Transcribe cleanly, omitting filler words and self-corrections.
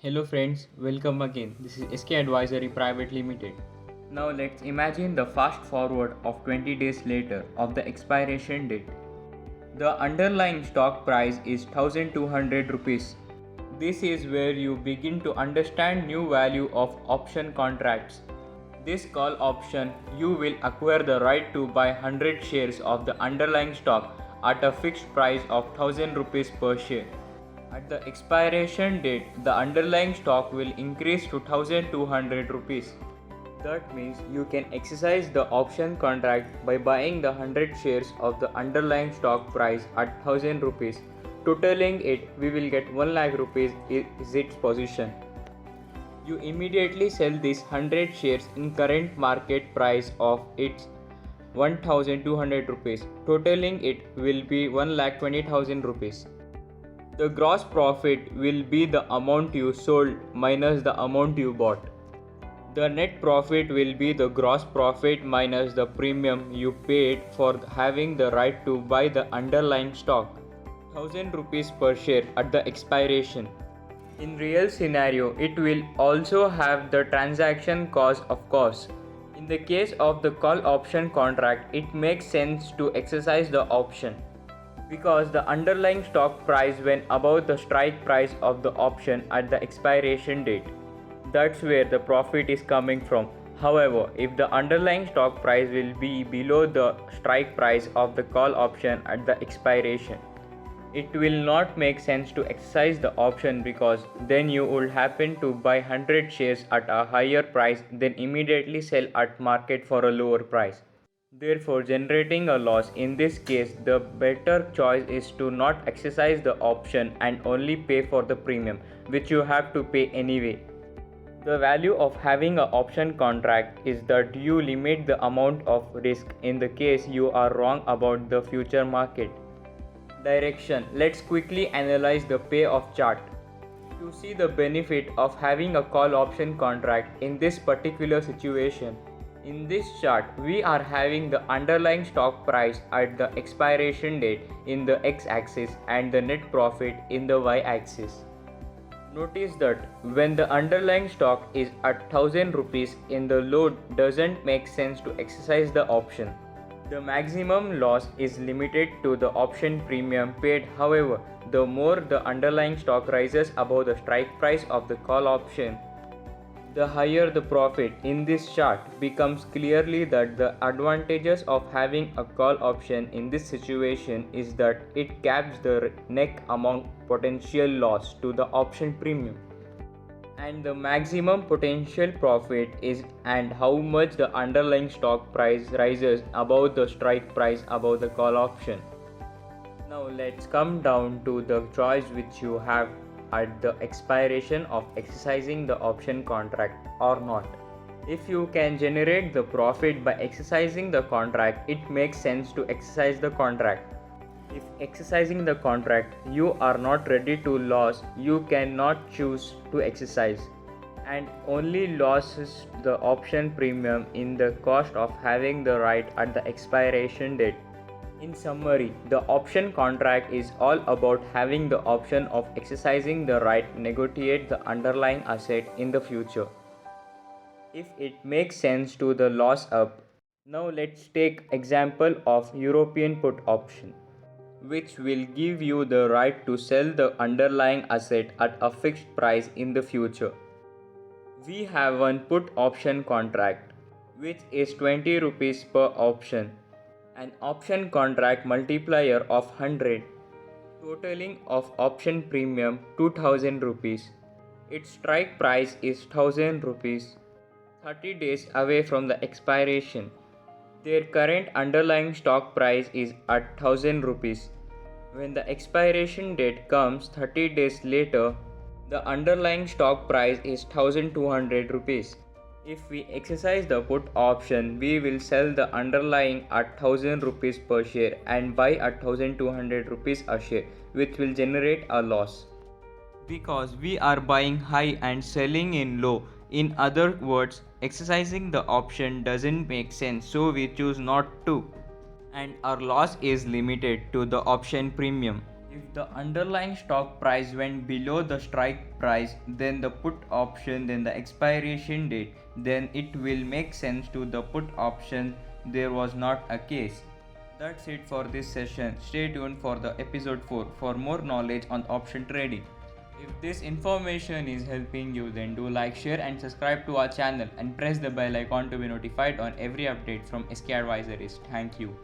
Hello friends, welcome again. This is Skadvisory Private Limited. Now let's imagine the fast forward of 20 days later of the expiration date. The underlying stock price is 1200 rupees. This is where you begin to understand new value of option contracts. This call option you will acquire the right to buy 100 shares of the underlying stock at a fixed price of 1000 rupees per share. At the expiration date, the underlying stock will increase to 1200 rupees. That means you can exercise the option contract by buying the 100 shares of the underlying stock price at 1000 rupees. Totaling it, we will get 1 lakh rupees is its position. You immediately sell these 100 shares in current market price of its 1200 rupees. Totaling it will be 1,20,000 rupees. The gross profit will be the amount you sold minus the amount you bought. The net profit will be the gross profit minus the premium you paid for having the right to buy the underlying stock. 1000 rupees per share at the expiration. In real scenario, it will also have the transaction cost of course. In the case of the call option contract, it makes sense to exercise the option because the underlying stock price went above the strike price of the option at the expiration date. That's where the profit is coming from. However, if the underlying stock price will be below the strike price of the call option at the expiration, it will not make sense to exercise the option because then you would happen to buy 100 shares at a higher price then immediately sell at market for a lower price. Therefore, generating a loss in this case, the better choice is to not exercise the option and only pay for the premium, which you have to pay anyway. The value of having an option contract is that you limit the amount of risk in the case you are wrong about the future market. Direction. Let's quickly analyze the payoff chart. To see the benefit of having a call option contract in this particular situation, in this chart, we are having the underlying stock price at the expiration date in the x-axis and the net profit in the y-axis. Notice that when the underlying stock is at 1000 rupees in the low doesn't make sense to exercise the option. The maximum loss is limited to the option premium paid. However, the more the underlying stock rises above the strike price of the call option, the higher the profit. In this chart becomes clearly that the advantages of having a call option in this situation is that it caps the net amount potential loss to the option premium and the maximum potential profit is and how much the underlying stock price rises above the strike price above the call option. Now let's come down to the choice which you have at the expiration of exercising the option contract or not. If you can generate the profit by exercising the contract, it makes sense to exercise the contract. If exercising the contract you are not ready to lose, you cannot choose to exercise and only loses the option premium in the cost of having the right at the expiration date. In summary, the option contract is all about having the option of exercising the right to negotiate the underlying asset in the future. If it makes sense to the loss up. Now let's take example of European put option, which will give you the right to sell the underlying asset at a fixed price in the future. We have one put option contract, which is 20 rupees per option. An option contract multiplier of 100, totaling of option premium 2000 rupees. Its strike price is 1000 rupees, 30 days away from the expiration. Their current underlying stock price is at 1000 rupees. When the expiration date comes 30 days later, the underlying stock price is 1200 rupees. If we exercise the put option, we will sell the underlying at 1000 rupees per share and buy at 1200 rupees a share, which will generate a loss. Because we are buying high and selling in low. In other words, exercising the option doesn't make sense, so we choose not to. And our loss is limited to the option premium. If the underlying stock price went below the strike price, then the put option, then the expiration date, then it will make sense to the put option there was not a case. That's it for this session. Stay tuned for the episode 4 for more knowledge on option trading. If this information is helping you, then do like, share and subscribe to our channel and press the bell icon to be notified on every update from SK Advisories. Thank you.